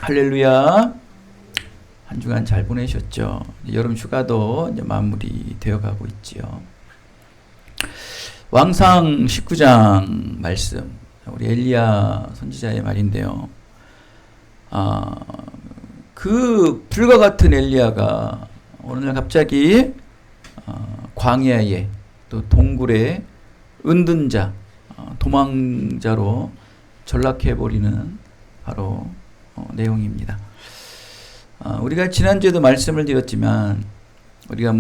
할렐루야. 한 주간 잘 보내셨죠? 여름 휴가도 이제 마무리 되어 가고 있지요. 왕상 19장 말씀, 우리 엘리야 선지자의 말인데요. 그 불과 같은 엘리야가 어느 날 갑자기 광야에 또 동굴에 은둔 자, 도망자로 전락해버리는 바로 내용입니다. 우리가 지난주에도 말씀을 드렸지만 우리가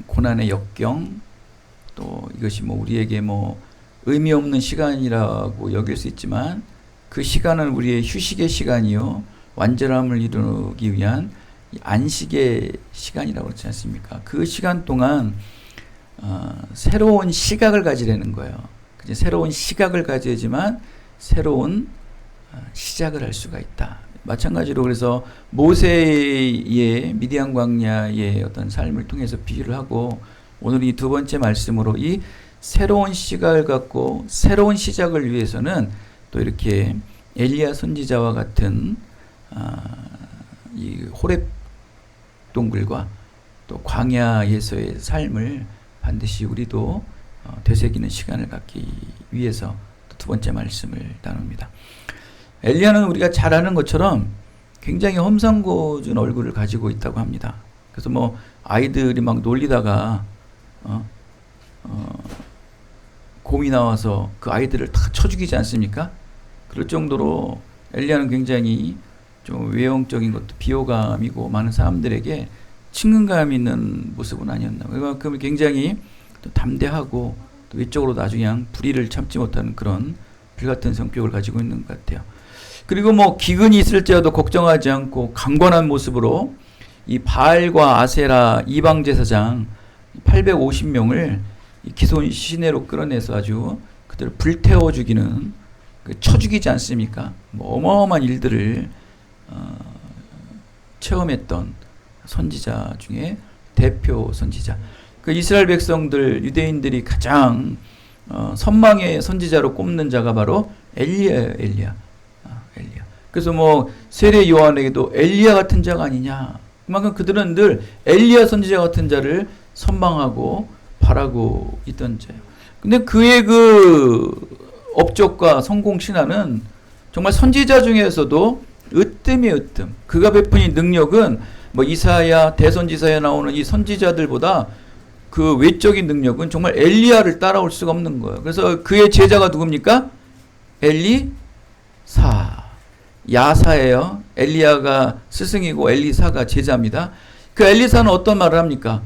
고난의 역경, 또 이것이 우리에게 의미 없는 시간이라고 여길 수 있지만 그 시간은 우리의 휴식의 시간이요 완전함을 이루기 위한 안식의 시간이라고 그렇지 않습니까? 그 시간 동안 새로운 시각을 가지려는 거예요. 새로운 시각을 가져야지만 새로운 시작을 할 수가 있다. 마찬가지로 그래서 모세의 미디안 광야의 어떤 삶을 통해서 비유를 하고 오늘 이 두 번째 말씀으로 이 새로운 시각을 갖고 새로운 시작을 위해서는 또 이렇게 엘리야 선지자와 같은 이 호렙 동굴과 또 광야에서의 삶을 반드시 우리도 되새기는 시간을 갖기 위해서 두 번째 말씀을 나눕니다. 엘리야는 우리가 잘 아는 것처럼 굉장히 험상궂은 얼굴을 가지고 있다고 합니다. 그래서 아이들이 막 놀리다가 곰이 나와서 그 아이들을 다 쳐 죽이지 않습니까? 그럴 정도로 엘리야는 굉장히 좀 외형적인 것도 비호감이고 많은 사람들에게 친근감 있는 모습은 아니었나. 그만큼 굉장히 또 담대하고 또 외적으로 나중에 불의를 참지 못하는 그런 불같은 성격을 가지고 있는 것 같아요. 그리고 기근이 있을지라도 걱정하지 않고 강건한 모습으로 이 바알과 아세라 이방 제사장 850명을 기손 시내로 끌어내서 아주 그들을 불태워 죽이는 쳐 죽이지 않습니까? 어마어마한 일들을 체험했던 선지자 중에 대표 선지자. 그 이스라엘 백성들 유대인들이 가장 선망의 선지자로 꼽는 자가 바로 엘리야. 그래서 세례 요한에게도 엘리야 같은 자가 아니냐. 그만큼 그들은 늘 엘리야 선지자 같은 자를 선망하고 바라고 있던 자예요. 근데 그의 그 업적과 성공 신화는 정말 선지자 중에서도 으뜸이에요, 으뜸. 그가 베푼 능력은 이사야, 대선지사에 나오는 이 선지자들보다 그 외적인 능력은 정말 엘리야를 따라올 수가 없는 거예요. 그래서 그의 제자가 누굽니까? 엘리사. 야사예요. 엘리야가 스승이고 엘리사가 제자입니다. 그 엘리사는 어떤 말을 합니까?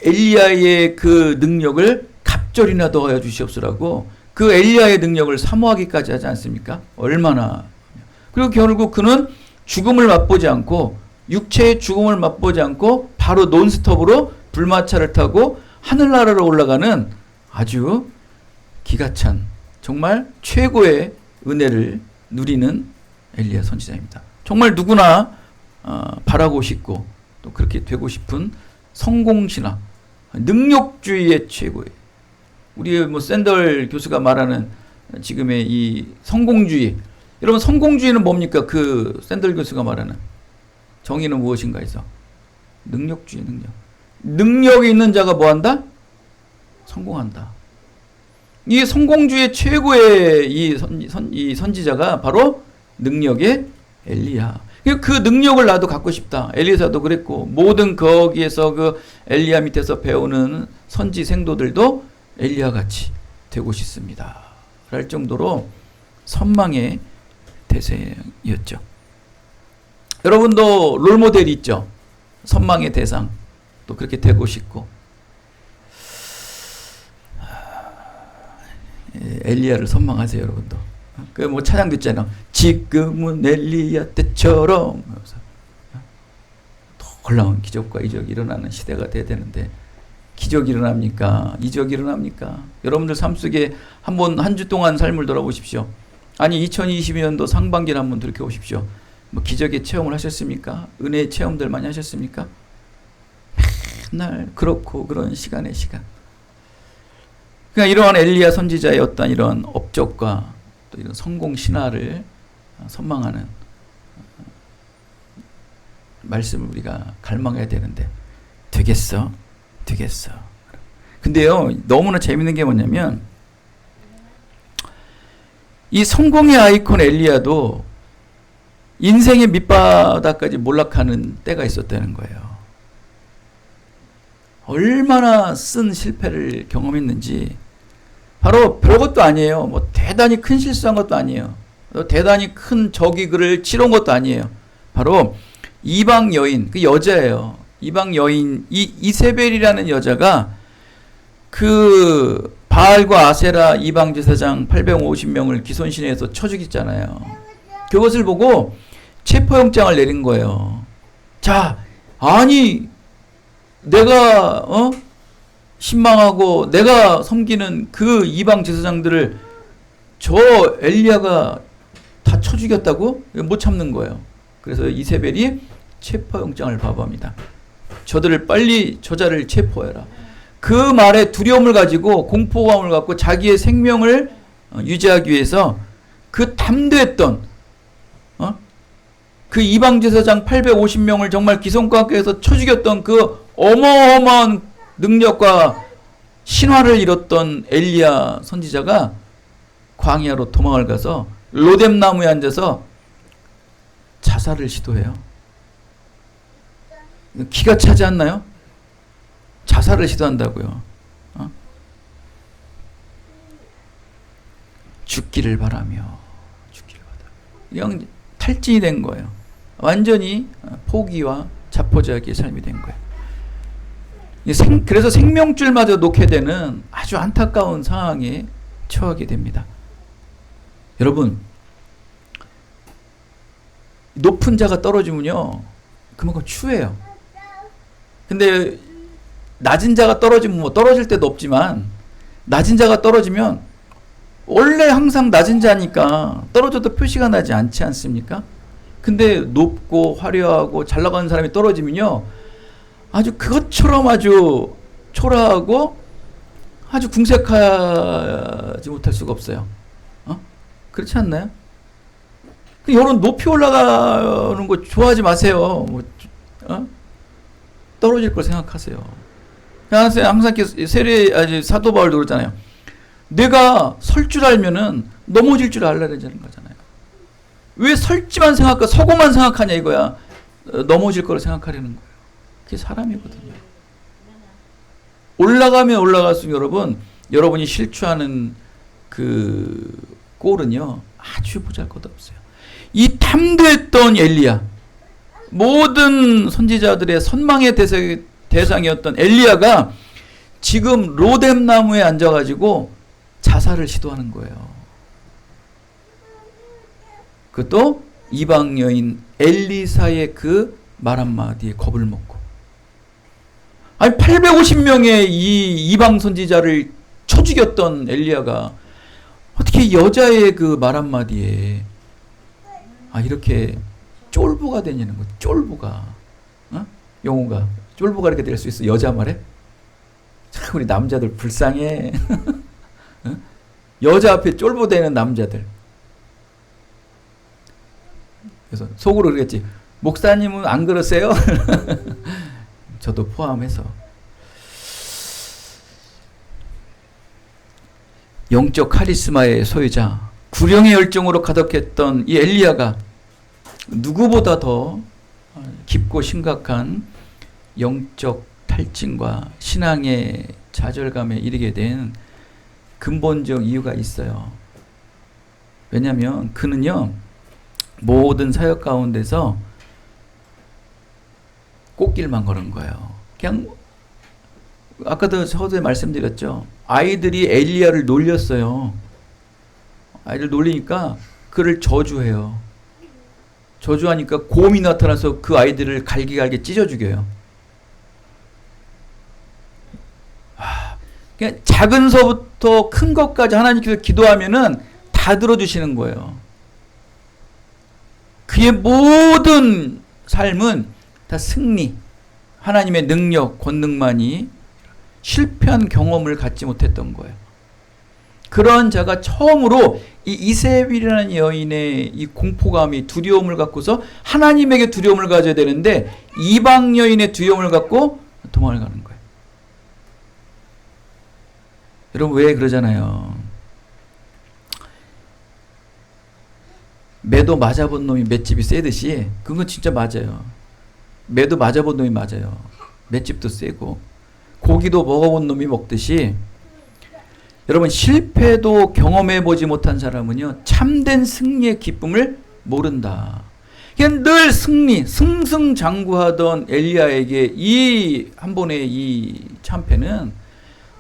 엘리야의 그 능력을 갑절이나 더하여 주시옵소라고 그 엘리야의 능력을 사모하기까지 하지 않습니까? 얼마나. 그리고 결국 그는 죽음을 맛보지 않고 육체의 죽음을 맛보지 않고 바로 논스톱으로 불마차를 타고 하늘나라로 올라가는 아주 기가 찬 정말 최고의 은혜를 누리는 엘리야 선지자입니다. 정말 누구나 바라고 싶고 또 그렇게 되고 싶은 성공신화, 능력주의의 최고의 우리 샌들 교수가 말하는 지금의 이 성공주의. 여러분 성공주의는 뭡니까? 그 샌들 교수가 말하는 정의는 무엇인가 해서 능력주의, 능력이 있는 자가 뭐한다? 성공한다. 이 성공주의 최고의 이 선지자가 바로 능력의 엘리야. 그 능력을 나도 갖고 싶다. 엘리사도 그랬고 모든 거기에서 그 엘리야 밑에서 배우는 선지 생도들도 엘리야 같이 되고 싶습니다. 할 정도로 선망의 대상이었죠. 여러분도 롤모델이 있죠. 선망의 대상. 또 그렇게 되고 싶고. 엘리야를 선망하세요, 여러분도. 그 찬양 듣잖아. 지금은 엘리야 때처럼. 놀라운 기적과 이적이 일어나는 시대가 돼야 되는데 기적이 일어납니까? 이적이 일어납니까? 여러분들 삶 속에 한 주 동안 삶을 돌아보십시오. 아니 2022년도 상반기를 한번 돌이켜보십시오. 기적의 체험을 하셨습니까? 은혜의 체험들 많이 하셨습니까? 맨날 그렇고 그런 시간의 시간. 그러니까 이러한 엘리야 선지자의 어떤 이런 업적과 또 이런 성공 신화를 선망하는 말씀을 우리가 갈망해야 되는데 되겠어? 되겠어. 근데요, 너무나 재밌는 게 뭐냐면 이 성공의 아이콘 엘리야도 인생의 밑바닥까지 몰락하는 때가 있었다는 거예요. 얼마나 쓴 실패를 경험했는지. 바로 별것도 아니에요. 뭐 대단히 큰 실수한 것도 아니에요. 대단히 큰 적이글을 치러온 것도 아니에요. 바로 이방 여인, 그 여자예요. 이방 여인 이세벨이라는 여자가 그 바알과 아세라 이방 제사장 850명을 기손신해서 쳐 죽였잖아요. 그것을 보고 체포영장을 내린 거예요. 자, 아니 내가 신망하고 내가 섬기는 그 이방 제사장들을 저 엘리야가 다 쳐 죽였다고? 못 참는 거예요. 그래서 이세벨이 체포영장을 발부합니다. 저들을 빨리 저자를 체포해라. 그 말에 두려움을 가지고 공포감을 갖고 자기의 생명을 유지하기 위해서 그 담대했던 그 이방 제사장 850명을 정말 기손가게에서 쳐 죽였던 그 어마어마한 능력과 신화를 이뤘던 엘리야 선지자가 광야로 도망을 가서 로뎀 나무에 앉아서 자살을 시도해요. 기가 차지 않나요? 자살을 시도한다고요. 죽기를 바라며 영 탈진이 된 거예요. 완전히 포기와 자포자기의 삶이 된 거예요. 그래서 생명줄마저 놓게 되는 아주 안타까운 상황에 처하게 됩니다. 여러분, 높은 자가 떨어지면요 그만큼 추해요. 근데 낮은 자가 떨어지면 뭐 떨어질 때도 없지만 낮은 자가 떨어지면 원래 항상 낮은 자니까 떨어져도 표시가 나지 않지 않습니까? 근데 높고 화려하고 잘 나가는 사람이 떨어지면요 아주 그것처럼 아주 초라하고 아주 궁색하지 못할 수가 없어요. 그렇지 않나요? 여러분 높이 올라가는 거 좋아하지 마세요. 떨어질 걸 생각하세요. 항상 사도 바울도 그러잖아요. 내가 설 줄 알면은 넘어질 줄 알라는 거잖아요. 왜 설지만 생각하고 서고만 생각하냐 이거야. 넘어질 거를 생각하려는 거예요. 그게 사람이거든요. 올라가면 올라갈수록 여러분이 실추하는 그 꼴은요 아주 보잘것없어요. 이 탐대했던 엘리야, 모든 선지자들의 선망의 대상이었던 엘리야가 지금 로뎀 나무에 앉아가지고 자살을 시도하는 거예요. 그것도 이방 여인 엘리사의 그 말 한마디에 겁을 먹고. 아니 850명의 이 이방 선지자를 쳐 죽였던 엘리야가 어떻게 여자의 그 말 한마디에 이렇게 쫄보가 되냐는 거야. 쫄보가. 영호가 쫄보가 이렇게 될 수 있어. 여자 말에. 참 우리 남자들 불쌍해. 여자 앞에 쫄보 되는 남자들. 그래서 속으로 그러겠지. 목사님은 안 그러세요? 저도 포함해서. 영적 카리스마의 소유자, 구령의 열정으로 가득했던 이 엘리야가 누구보다 더 깊고 심각한 영적 탈진과 신앙의 좌절감에 이르게 된 근본적 이유가 있어요. 왜냐하면 그는요 모든 사역 가운데서 꽃길만 걸은 거예요. 그냥 아까도 서두에 말씀드렸죠. 아이들이 엘리야를 놀렸어요. 아이들 놀리니까 그를 저주해요. 저주하니까 곰이 나타나서 그 아이들을 갈기갈기 찢어 죽여요. 그냥 작은 서부터 큰 것까지 하나님께서 기도하면은 다 들어주시는 거예요. 그의 모든 삶은 다 승리, 하나님의 능력, 권능만이 실패한 경험을 갖지 못했던 거예요. 그런 자가 처음으로 이 이세벨이라는 여인의 이 공포감이 두려움을 갖고서 하나님에게 두려움을 가져야 되는데 이방 여인의 두려움을 갖고 도망을 가는 거예요. 여러분 왜 그러잖아요. 매도 맞아본 놈이 맷집이 세듯이 그건 진짜 맞아요. 매도 맞아본 놈이 맞아요. 맷집도 세고 고기도 먹어본 놈이 먹듯이 여러분 실패도 경험해보지 못한 사람은요 참된 승리의 기쁨을 모른다. 그냥 늘 승승장구하던 엘리야에게 이 한 번의 이 참패는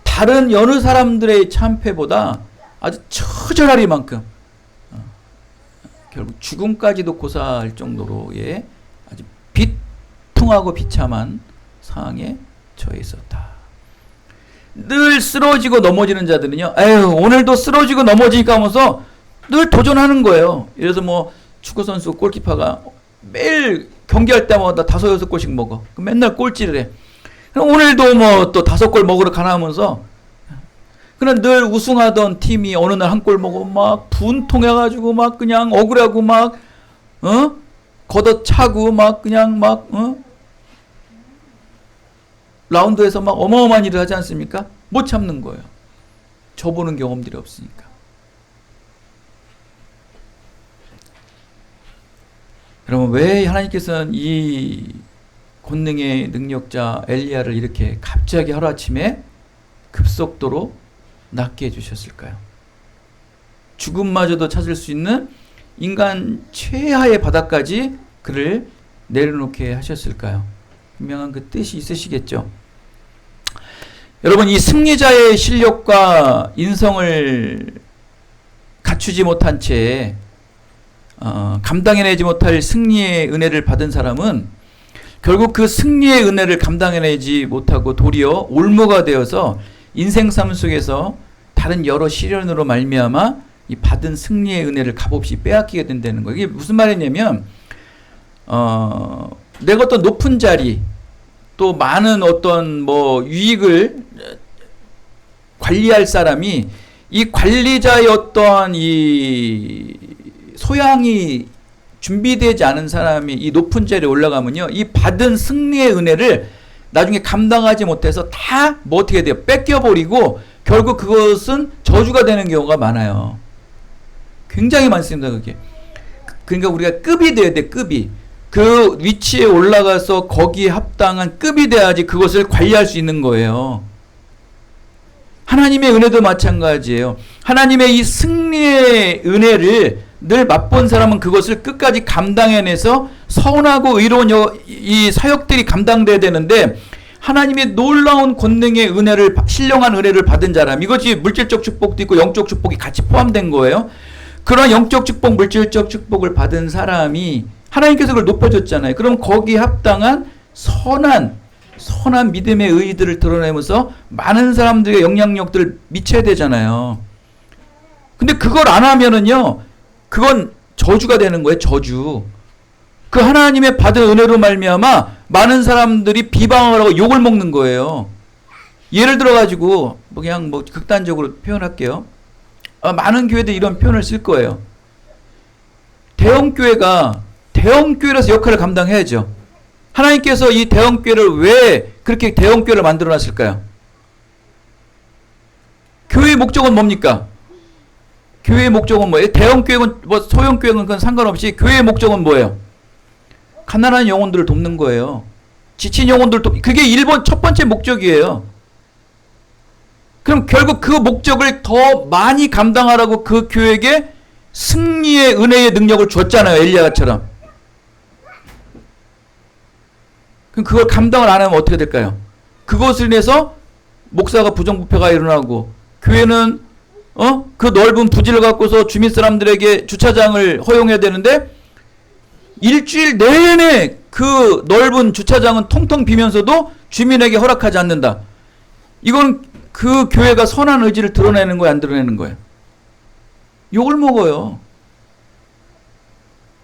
다른 여느 사람들의 참패보다 아주 처절하리만큼 결국 죽음까지도 고사할 정도로의 아주 비통하고 비참한 상황에 처해 있었다. 늘 쓰러지고 넘어지는 자들은요, 에휴, 오늘도 쓰러지고 넘어지니까 하면서 늘 도전하는 거예요. 이래서 뭐 축구선수 골키퍼가 매일 경기할 때마다 5, 6골씩 먹어. 맨날 꼴찌를 해. 오늘도 뭐 또 5골 먹으러 가나 하면서 그냥 늘 우승하던 팀이 어느 날 한 골 먹어 막 분통해가지고 막 그냥 억울하고 막 걷어차고 막 그냥 막 라운드에서 막 어마어마한 일을 하지 않습니까? 못 참는 거예요. 저보는 경험들이 없으니까. 여러분 왜 하나님께서는 이 권능의 능력자 엘리야를 이렇게 갑자기 하루아침에 급속도로 낫게 해주셨을까요? 죽음마저도 찾을 수 있는 인간 최하의 바닥까지 그를 내려놓게 하셨을까요? 분명한 그 뜻이 있으시겠죠. 여러분 이 승리자의 실력과 인성을 갖추지 못한 채 감당해내지 못할 승리의 은혜를 받은 사람은 결국 그 승리의 은혜를 감당해내지 못하고 도리어 올무가 되어서 인생 삶 속에서 다른 여러 시련으로 말미암아 이 받은 승리의 은혜를 값없이 빼앗기게 된다는 거예요. 이게 무슨 말이냐면 내가 어떤 높은 자리 또 많은 어떤 뭐 유익을 관리할 사람이 이 관리자의 어떠한 이 소양이 준비되지 않은 사람이 이 높은 자리에 올라가면요 이 받은 승리의 은혜를 나중에 감당하지 못해서 다 뭐 어떻게 돼요? 뺏겨버리고 결국 그것은 저주가 되는 경우가 많아요. 굉장히 많습니다. 그게. 그러니까 우리가 급이 돼야 돼. 급이. 그 위치에 올라가서 거기에 합당한 급이 돼야지 그것을 관리할 수 있는 거예요. 하나님의 은혜도 마찬가지예요. 하나님의 이 승리의 은혜를 늘 맛본 사람은 그것을 끝까지 감당해내서 선하고 의로운 이 사역들이 감당돼야 되는데 하나님의 놀라운 권능의 은혜를 신령한 은혜를 받은 사람 이것이 물질적 축복도 있고 영적 축복이 같이 포함된 거예요. 그런 영적 축복 물질적 축복을 받은 사람이 하나님께서 그걸 높여줬잖아요. 그럼 거기에 합당한 선한 믿음의 의의들을 드러내면서 많은 사람들의 영향력들을 미쳐야 되잖아요. 근데 그걸 안 하면은요 그건 저주가 되는 거예요. 저주. 그 하나님의 받은 은혜로 말미암아 많은 사람들이 비방을 하고 욕을 먹는 거예요. 예를 들어 가지고 그냥 극단적으로 표현할게요. 많은 교회들이 이런 표현을 쓸 거예요. 대형교회라서 역할을 감당해야죠. 하나님께서 이 대형교회를 왜 그렇게 대형교회를 만들어 놨을까요? 교회의 목적은 뭡니까? 교회의 목적은 뭐예요? 대형교회는 소형교회는 그건 상관없이 교회의 목적은 뭐예요? 가난한 영혼들을 돕는 거예요. 지친 영혼들을 그게 첫 번째 목적이에요. 그럼 결국 그 목적을 더 많이 감당하라고 그 교회에게 승리의 은혜의 능력을 줬잖아요. 엘리야처럼. 그럼 그걸 감당을 안 하면 어떻게 될까요? 그것을 인해서 목사가 부정부패가 일어나고 교회는 그 넓은 부지를 갖고서 주민 사람들에게 주차장을 허용해야 되는데 일주일 내내 그 넓은 주차장은 텅텅 비면서도 주민에게 허락하지 않는다. 이건 그 교회가 선한 의지를 드러내는 거예요, 안 드러내는 거예요? 욕을 먹어요.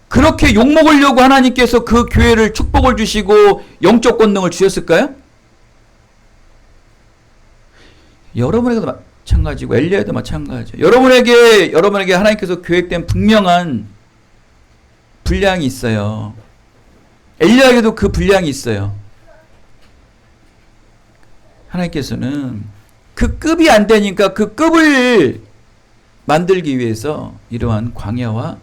그렇게 욕 먹으려고 하나님께서 그 교회를 축복을 주시고 영적 권능을 주셨을까요? 여러분에게도 마찬가지고 엘리야도 마찬가지죠. 여러분에게 하나님께서 계획된 분명한 분량이 있어요. 엘리야에게도 그 분량이 있어요. 하나님께서는 그 급이 안 되니까 그 급을 만들기 위해서 이러한 광야와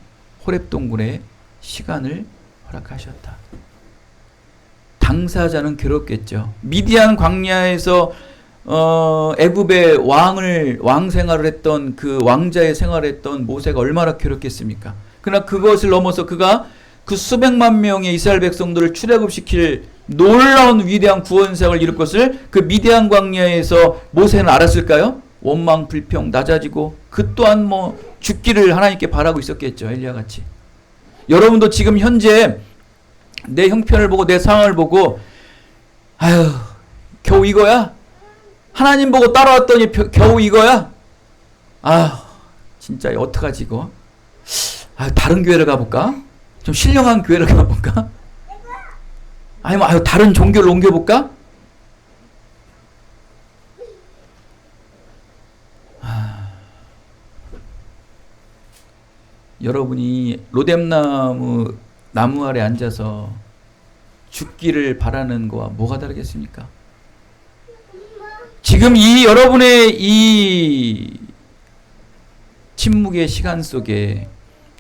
호렙 동굴의 시간을 허락하셨다. 당사자는 괴롭겠죠. 미디안 광야에서 애굽의 왕 생활을 했던 그 왕자의 생활을 했던 모세가 얼마나 괴롭겠습니까? 그러나 그것을 넘어서 그가 그 수백만 명의 이스라엘 백성들을 출애굽시킬 놀라운 위대한 구원사역을 이룰 것을 그 미디안 광야에서 모세는 알았을까요? 원망 불평 낮아지고 그 또한 뭐 죽기를 하나님께 바라고 있었겠죠. 엘리야 같이. 여러분도 지금 현재 내 형편을 보고 내 상황을 보고 아유 겨우 이거야? 하나님 보고 따라왔더니 겨우 이거야? 아 진짜 어떡하지 이거? 아 다른 교회를 가볼까? 좀 신령한 교회를 가볼까? 아니면 다른 종교를 옮겨볼까? 여러분이 로뎀나무 나무 아래 앉아서 죽기를 바라는 거와 뭐가 다르겠습니까? 지금 여러분의 이 침묵의 시간 속에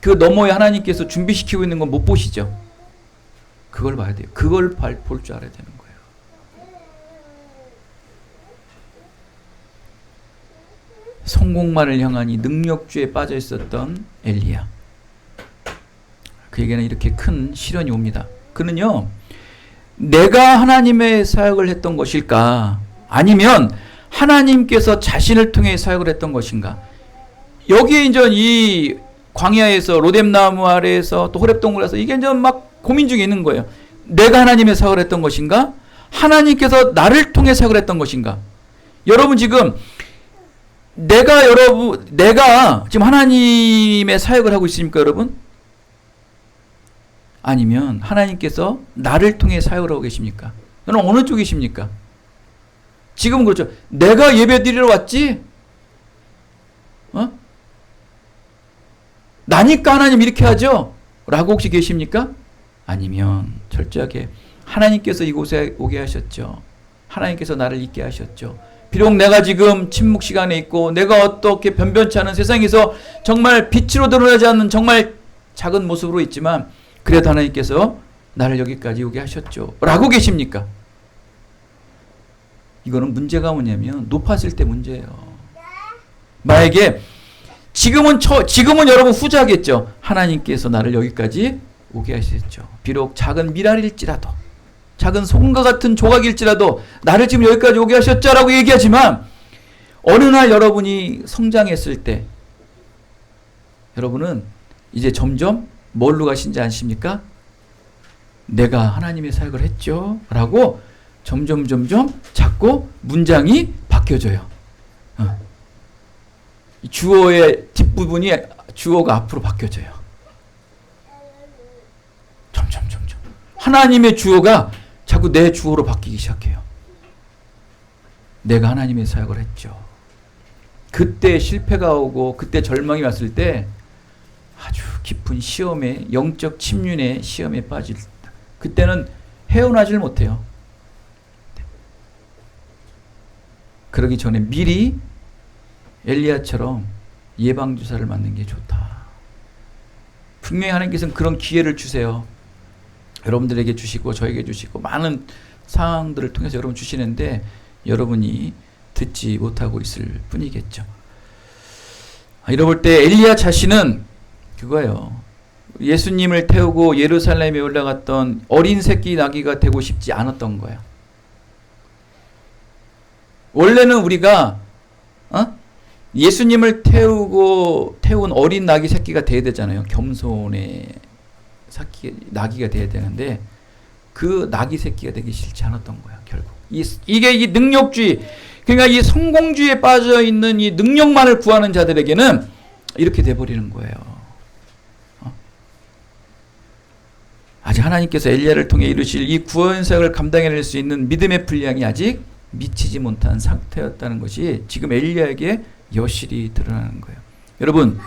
그 너머에 하나님께서 준비시키고 있는 건 못 보시죠? 그걸 봐야 돼요. 그걸 볼 줄 알아야 되는 거예요. 성공만을 향한 이 능력주에 빠져 있었던 엘리야. 그에게는 이렇게 큰 시련이 옵니다. 그는요, 내가 하나님의 사역을 했던 것일까? 아니면 하나님께서 자신을 통해 사역을 했던 것인가? 여기에 이제 이 광야에서 로뎀나무 아래에서 또 호렙 동굴에서 이게 이제 막 고민 중에 있는 거예요. 내가 하나님의 사역을 했던 것인가? 하나님께서 나를 통해 사역을 했던 것인가? 여러분 지금 내가 지금 하나님의 사역을 하고 있습니까, 여러분? 아니면 하나님께서 나를 통해 사역을 하고 계십니까? 여러분 어느 쪽이십니까? 지금은 그렇죠. 내가 예배 드리러 왔지? 나니까 하나님 이렇게 하죠? 라고 혹시 계십니까? 아니면 철저하게 하나님께서 이곳에 오게 하셨죠. 하나님께서 나를 있게 하셨죠. 비록 내가 지금 침묵 시간에 있고 내가 어떻게 변변치 않은 세상에서 정말 빛으로 드러나지 않는 정말 작은 모습으로 있지만 그래도 하나님께서 나를 여기까지 오게 하셨죠. 라고 계십니까? 이거는 문제가 뭐냐면 높았을 때 문제예요. 만약에 지금은 여러분 후자겠죠. 하나님께서 나를 여기까지 오게 하셨죠. 비록 작은 미랄일지라도 작은 손과 같은 조각일지라도 나를 지금 여기까지 오게 하셨죠라고 얘기하지만 어느 날 여러분이 성장했을 때 여러분은 이제 점점 뭘로 가신지 아십니까? 내가 하나님의 사역을 했죠 라고 점점 자꾸 문장이 바뀌어져요. 주어의 뒷부분이 주어가 앞으로 바뀌어져요. 점점 하나님의 주어가 자꾸 내 주어로 바뀌기 시작해요. 내가 하나님의 사역을 했죠. 그때 실패가 오고 그때 절망이 왔을 때 아주 깊은 시험에 영적 침륜의 시험에 빠질 때 그때는 헤어나질 못해요. 그러기 전에 미리 엘리야처럼 예방주사를 맞는 게 좋다. 분명히 하나님께서는 그런 기회를 주세요. 여러분들에게 주시고 저에게 주시고 많은 상황들을 통해서 여러분 주시는데 여러분이 듣지 못하고 있을 뿐이겠죠. 이러볼 때 엘리야 자신은 그거예요. 예수님을 태우고 예루살렘에 올라갔던 어린 새끼 나귀가 되고 싶지 않았던 거야. 원래는 우리가 예수님을 태운 어린 나귀 새끼가 돼야 되잖아요. 겸손의 나귀가 돼야 되는데 그 나귀 새끼가 되기 싫지 않았던 거야. 결국 이게 이 능력주의, 그러니까 이 성공주의에 빠져 있는 이 능력만을 구하는 자들에게는 이렇게 돼버리는 거예요. 아직 하나님께서 엘리야를 통해 이루실 이 구원 사역을 감당해낼 수 있는 믿음의 분량이 아직 미치지 못한 상태였다는 것이 지금 엘리야에게 여실히 드러나는 거예요. 여러분,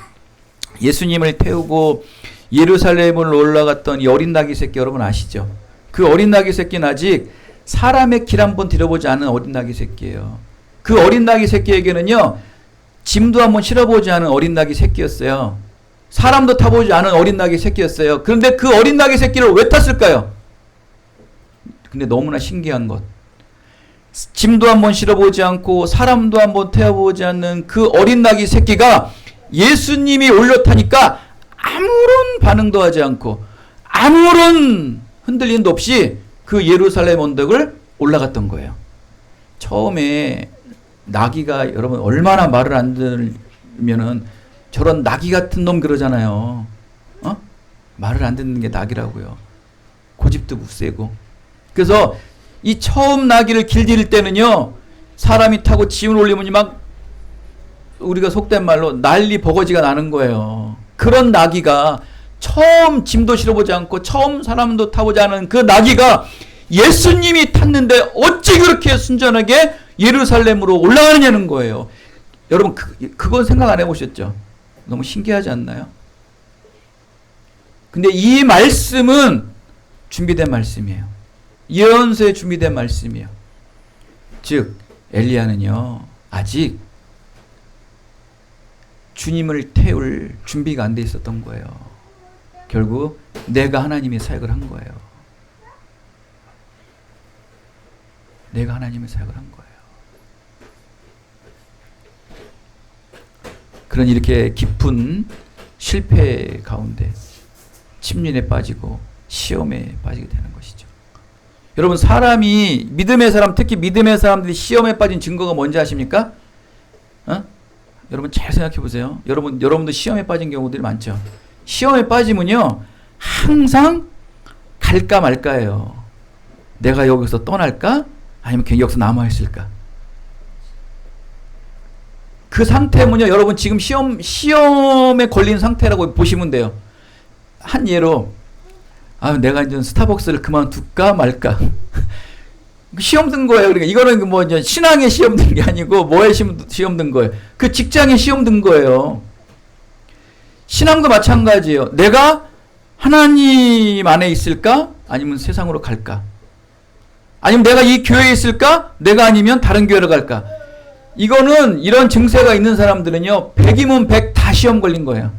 예수님을 태우고 예루살렘을 올라갔던 이 어린 나귀 새끼 여러분 아시죠? 그 어린 나귀 새끼는 아직 사람의 길 한번 들여보지 않은 어린 나귀 새끼예요. 그 어린 나귀 새끼에게는요, 짐도 한번 실어보지 않은 어린 나귀 새끼였어요. 사람도 타보지 않은 어린 나귀 새끼였어요. 그런데 그 어린 나귀 새끼를 왜 탔을까요? 근데 너무나 신기한 것, 짐도 한번 실어보지 않고 사람도 한번 태워보지 않는 그 어린 나귀 새끼가 예수님이 올려타니까 아무런 반응도 하지 않고 아무런 흔들림도 없이 그 예루살렘 언덕을 올라갔던 거예요. 처음에 나귀가 여러분 얼마나 말을 안 들으면은 저런 나귀 같은 놈 그러잖아요. 말을 안 듣는 게 나귀라고요. 고집도 못 세고. 그래서 이 처음 나귀를 길들일 때는요, 사람이 타고 짐을 올리면 막 우리가 속된 말로 난리 버거지가 나는 거예요. 그런 나귀가 처음 짐도 실어보지 않고 처음 사람도 타보지 않은 그 나귀가 예수님이 탔는데 어찌 그렇게 순전하게 예루살렘으로 올라가느냐는 거예요. 여러분 그건 생각 안 해보셨죠? 너무 신기하지 않나요? 근데 이 말씀은 준비된 말씀이에요. 예언서에 준비된 말씀이에요. 즉 엘리야는요 아직 주님을 태울 준비가 안 돼 있었던 거예요. 결국 내가 하나님의 사역을 한 거예요. 내가 하나님의 사역을 한 거예요. 그런 이렇게 깊은 실패 가운데 침륜에 빠지고 시험에 빠지게 되는 것이죠. 여러분 사람이 믿음의 사람, 특히 믿음의 사람들이 시험에 빠진 증거가 뭔지 아십니까? 여러분 잘 생각해 보세요. 여러분도 시험에 빠진 경우들이 많죠. 시험에 빠지면요 항상 갈까 말까예요. 내가 여기서 떠날까? 아니면 그냥 여기서 남아 있을까? 그 상태면요 여러분 지금 시험에 걸린 상태라고 보시면 돼요. 한 예로 내가 이제 스타벅스를 그만둘까 말까. 시험 든 거예요. 그러니까 이거는 뭐 이제 신앙의 시험 든 게 아니고 뭐의 시험 든 거예요. 그 직장의 시험 든 거예요. 신앙도 마찬가지예요. 내가 하나님 안에 있을까? 아니면 세상으로 갈까? 아니면 내가 이 교회에 있을까? 내가 아니면 다른 교회로 갈까? 이거는 이런 증세가 있는 사람들은요 100이면 100 다 시험 걸린 거예요.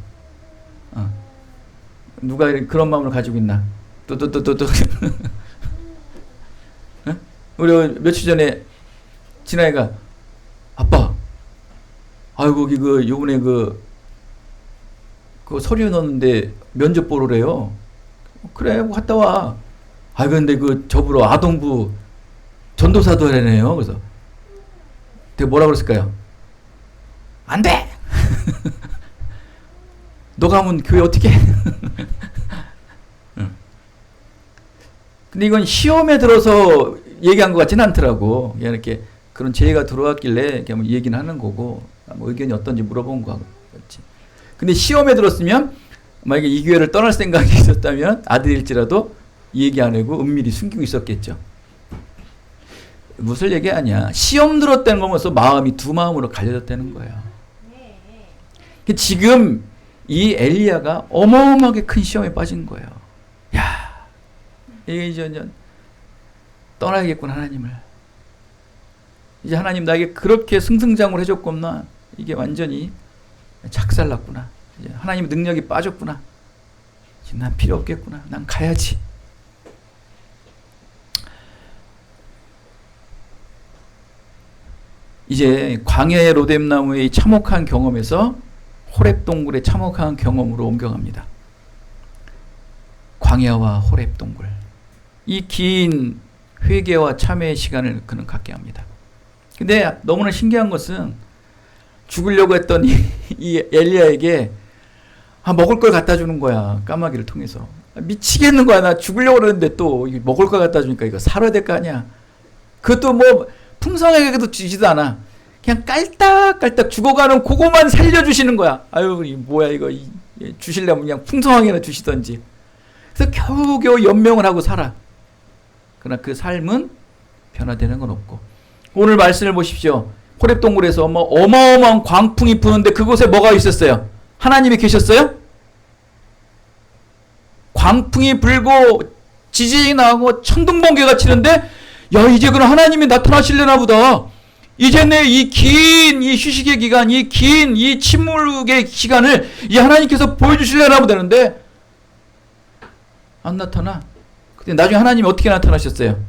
누가 그런 마음을 가지고 있나? 또 우리 며칠 전에 진아이가 아빠 거기 요번에 그 서류 넣었는데 면접 보러래요. 그래 갔다 와. 근데 저보러 아동부 전도사도 하래네요. 그래서 내가 뭐라 그랬을까요? 안 돼! 너 가면 교회 어떻게 해? 근데 이건 시험에 들어서 얘기한 것 같지는 않더라고. 그냥 이렇게 그런 제의가 들어왔길래 이렇게 한번 얘기는 하는 거고, 뭐 의견이 어떤지 물어본 거 같지. 근데 시험에 들었으면, 만약에 이 교회를 떠날 생각이 있었다면 아들일지라도 얘기 안 하고 은밀히 숨기고 있었겠죠. 무슨 얘기 아니야. 시험 들었다는 거면서 마음이 두 마음으로 갈려졌다는 거예요. 지금 이 엘리야가 어마어마하게 큰 시험에 빠진 거예요. 야, 이게 이제 떠나야겠구나 하나님을. 이제 하나님 나에게 그렇게 승승장구를 해줬구나. 이게 완전히 작살났구나. 이제 하나님의 능력이 빠졌구나. 이제 난 필요 없겠구나. 난 가야지. 이제 광야의 로뎀나무의 참혹한 경험에서 호렙 동굴의 참혹한 경험으로 옮겨갑니다. 광야와 호렙 동굴. 이 긴 회개와 참회의 시간을 그는 갖게 합니다. 근데 너무나 신기한 것은 죽으려고 했던 이 엘리야에게 먹을 걸 갖다 주는 거야. 까마귀를 통해서. 미치겠는 거야. 나 죽으려고 그러는데 또 먹을 걸 갖다 주니까 이거 살아야 될 거 아니야. 그것도 뭐 풍성하게도 주지도 않아. 그냥 깔딱깔딱 죽어가는 그거만 살려주시는 거야. 아유, 뭐야 이거. 주시려면 그냥 풍성하게나 주시던지. 그래서 겨우겨우 연명을 하고 살아. 그러나 그 삶은 변화되는 건 없고 오늘 말씀을 보십시오. 호렙 동굴에서 뭐 어마어마한 광풍이 부는데 그곳에 뭐가 있었어요? 하나님이 계셨어요? 광풍이 불고 지진이 나고 천둥번개가 치는데 야 이제 그럼 하나님이 나타나시려나 보다. 이제 내 이 긴 이 휴식의 기간, 이 긴 이 침묵의 시간을 이 하나님께서 보여주시려나 보다는데 안 나타나. 근데 나중에 하나님이 어떻게 나타나셨어요?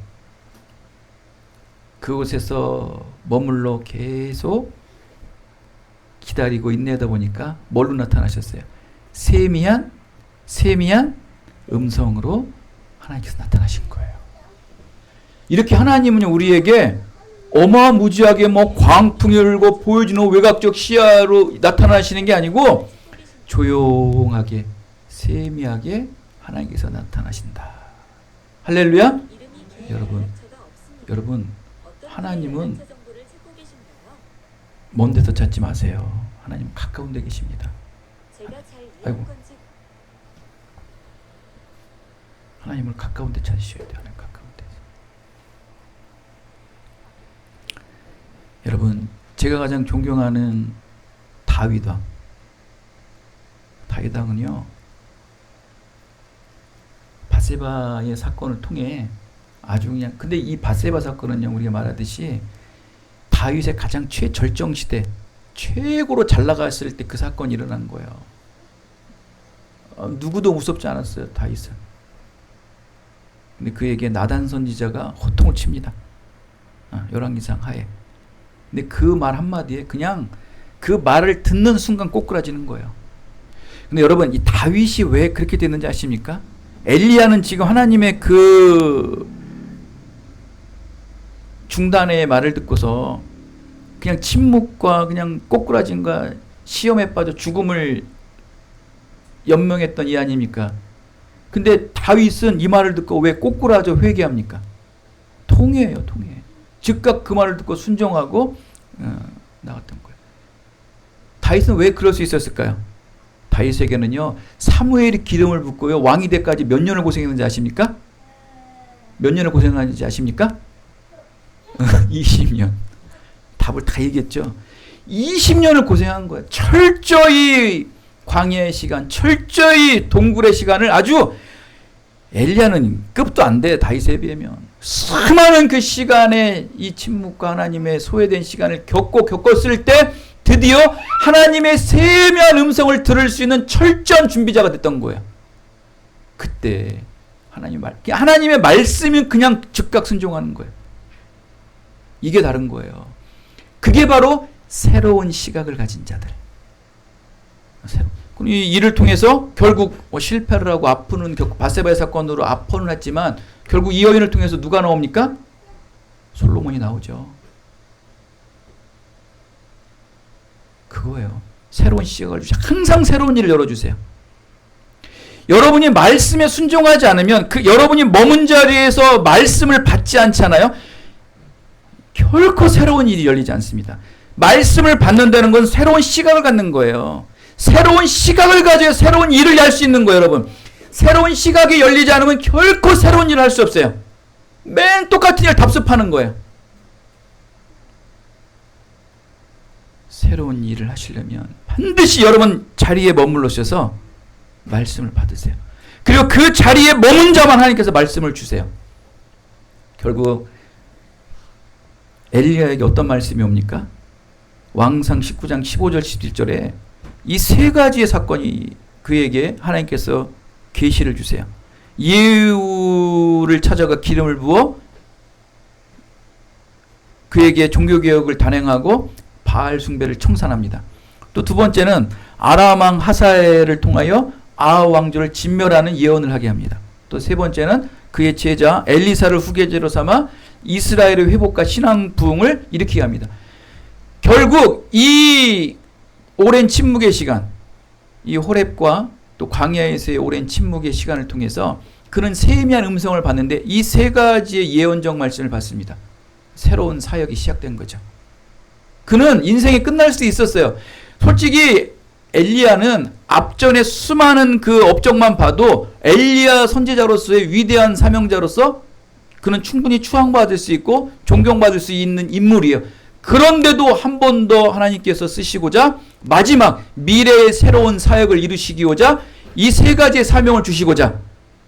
그곳에서 머물러 계속 기다리고 인내하다 보니까 뭘로 나타나셨어요? 세미한 음성으로 하나님께서 나타나신 거예요. 이렇게 하나님은 우리에게 어마무지하게 뭐 광풍이 울고 보여주는 외곽적 시야로 나타나시는 게 아니고 조용하게 세미하게 하나님께서 나타나신다. 할렐루야. 여러분 하나님은 먼 데서 찾지 마세요. 하나님 가까운 데 계십니다. 아이고. 하나님을 가까운 데 찾으셔야 돼요. 하나님 가까운 데. 여러분 제가 가장 존경하는 다윗왕은요 바세바의 사건을 통해 아주 그냥 근데 이 바세바 사건은요 우리가 말하듯이 다윗의 가장 최절정 시대 최고로 잘 나갔을 때 그 사건이 일어난 거예요. 누구도 무섭지 않았어요. 다윗은. 근데 그에게 나단 선지자가 호통을 칩니다. 열왕기상 하에. 근데 그 말 한마디에 그냥 그 말을 듣는 순간 꼬꾸라지는 거예요. 근데 여러분 이 다윗이 왜 그렇게 됐는지 아십니까? 엘리야는 지금 하나님의 그 중단의 말을 듣고서 그냥 침묵과 그냥 꼬꾸라짐과 시험에 빠져 죽음을 연명했던 이 아닙니까? 근데 다윗은 이 말을 듣고 왜 꼬꾸라져 회개합니까? 통회예요, 통회. 즉각 그 말을 듣고 순종하고 나갔던 거예요. 다윗은 왜 그럴 수 있었을까요? 다윗에게는요 사무엘이 기름을 붓고요 왕이 되까지 몇 년을 고생했는지 아십니까? 몇 년을 고생했는지 아십니까? 20년. 답을 다 얘기했죠. 20년을 고생한 거예요. 철저히 광야의 시간, 철저히 동굴의 시간을 아주 엘리야는 급도 안 돼. 다윗에 비하면. 수많은 그 시간에 이 침묵과 하나님의 소외된 시간을 겪었을 때 드디어 하나님의 세미한 음성을 들을 수 있는 철저한 준비자가 됐던 거예요. 그때 하나님의 말씀이 그냥 즉각 순종하는 거예요. 이게 다른 거예요. 그게 바로 새로운 시각을 가진 자들. 이 일을 통해서 결국 실패를 하고 아프는 바세바의 사건으로 아파는 했지만 결국 이 여인을 통해서 누가 나옵니까? 솔로몬이 나오죠. 그거예요. 새로운 시각을 주세요. 항상 새로운 일을 열어주세요. 여러분이 말씀에 순종하지 않으면 여러분이 머문 자리에서 말씀을 받지 않잖아요. 결코 새로운 일이 열리지 않습니다. 말씀을 받는다는 건 새로운 시각을 갖는 거예요. 새로운 시각을 가져야 새로운 일을 할 수 있는 거예요, 여러분. 새로운 시각이 열리지 않으면 결코 새로운 일을 할 수 없어요. 맨 똑같은 일 답습하는 거예요. 새로운 일을 하시려면 반드시 여러분 자리에 머물러셔서 말씀을 받으세요. 그리고 그 자리에 머문 자만 하나님께서 말씀을 주세요. 결국 엘리야에게 어떤 말씀이 옵니까? 왕상 19장 15절 11절에 이 세 가지의 사건이 그에게 하나님께서 계시를 주세요. 예후를 찾아가 기름을 부어 그에게 종교개혁을 단행하고 바알 숭배를 청산합니다. 또 두 번째는 아람 왕 하사엘을 통하여 아하 왕조를 진멸하는 예언을 하게 합니다. 또 세 번째는 그의 제자 엘리사를 후계자로 삼아 이스라엘의 회복과 신앙 부흥을 일으키게 합니다. 결국 이 오랜 침묵의 시간, 이 호렙과 또 광야에서의 오랜 침묵의 시간을 통해서 그는 세미한 음성을 받는데 이 세 가지의 예언적 말씀을 받습니다. 새로운 사역이 시작된 거죠. 그는 인생이 끝날 수 있었어요. 솔직히 엘리야는 앞전에 수많은 그 업적만 봐도 엘리야 선지자로서의 위대한 사명자로서 그는 충분히 추앙받을 수 있고 존경받을 수 있는 인물이에요. 그런데도 한 번 더 하나님께서 쓰시고자 마지막 미래의 새로운 사역을 이루시기고자 이 세 가지의 사명을 주시고자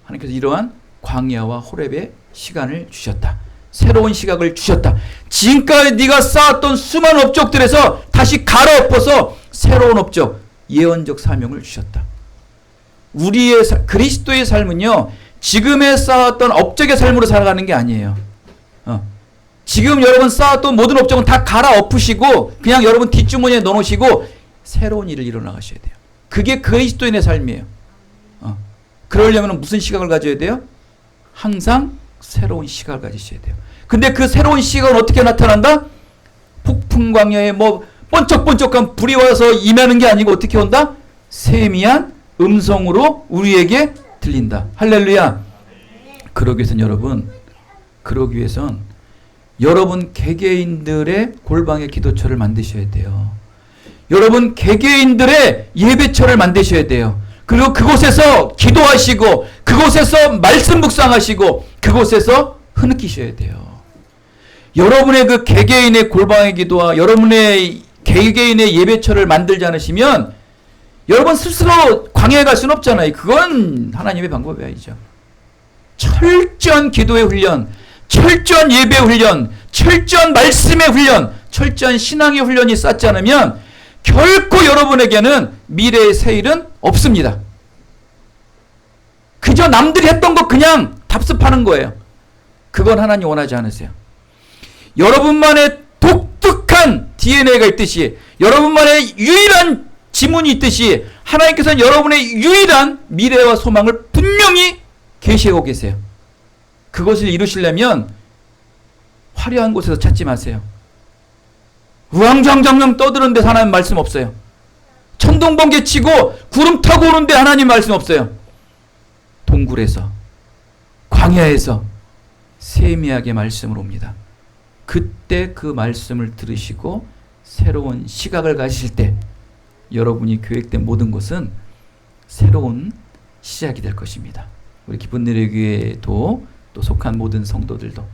하나님께서 이러한 광야와 호렙의 시간을 주셨다. 새로운 시각을 주셨다. 지금까지 네가 쌓았던 수많은 업적들에서 다시 갈아엎어서 새로운 업적, 예언적 사명을 주셨다. 우리의 그리스도의 삶은요, 지금에 쌓았던 업적의 삶으로 살아가는 게 아니에요. 지금 여러분 쌓았던 모든 업적은 다 갈아엎으시고 그냥 여러분 뒷주머니에 넣어놓으시고 새로운 일을 일어나가셔야 돼요. 그게 그리스도인의 삶이에요. 그러려면 무슨 시각을 가져야 돼요? 항상 새로운 시각을 가지셔야 돼요. 근데 그 새로운 시각은 어떻게 나타난다? 폭풍 광야에 뭐 번쩍번쩍한 불이 와서 임하는 게 아니고 어떻게 온다? 세미한 음성으로 우리에게 들린다. 할렐루야. 그러기 위해선 여러분 개개인들의 골방의 기도처를 만드셔야 돼요. 여러분 개개인들의 예배처를 만드셔야 돼요. 그리고 그곳에서 기도하시고 그곳에서 말씀 묵상하시고 그곳에서 흐느끼셔야 돼요. 여러분의 그 개개인의 골방의 기도와 여러분의 개개인의 예배처를 만들지 않으시면 여러분 스스로 광야에 갈 수는 없잖아요. 그건 하나님의 방법이 아니죠. 철저한 기도의 훈련, 철저한 예배 훈련, 철저한 말씀의 훈련, 철저한 신앙의 훈련이 쌓지 않으면 결코 여러분에게는 미래의 새 일은 없습니다. 그저 남들이 했던 거 그냥 답습하는 거예요. 그건 하나님 원하지 않으세요. 여러분만의 독특한 DNA가 있듯이 여러분만의 유일한 지문이 있듯이 하나님께서는 여러분의 유일한 미래와 소망을 분명히 계시하고 계세요. 그것을 이루시려면 화려한 곳에서 찾지 마세요. 우왕좌왕 떠드는 데서 하나님 말씀 없어요. 천둥번개 치고 구름 타고 오는데 하나님 말씀 없어요. 동굴에서 광야에서 세미하게 말씀을 옵니다. 그때 그 말씀을 들으시고 새로운 시각을 가지실 때 여러분이 계획된 모든 것은 새로운 시작이 될 것입니다. 우리 기쁜 내려 교회도 또 속한 모든 성도들도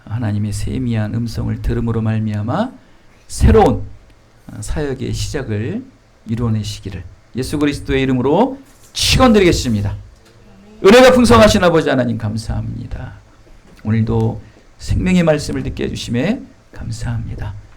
하나님의 세미한 음성을 들음으로 말미암아 새로운 사역의 시작을 이루어내시기를 예수 그리스도의 이름으로 축원드리겠습니다. 은혜가 풍성하신 아버지 하나님 감사합니다. 오늘도 생명의 말씀을 듣게 해주심에 감사합니다.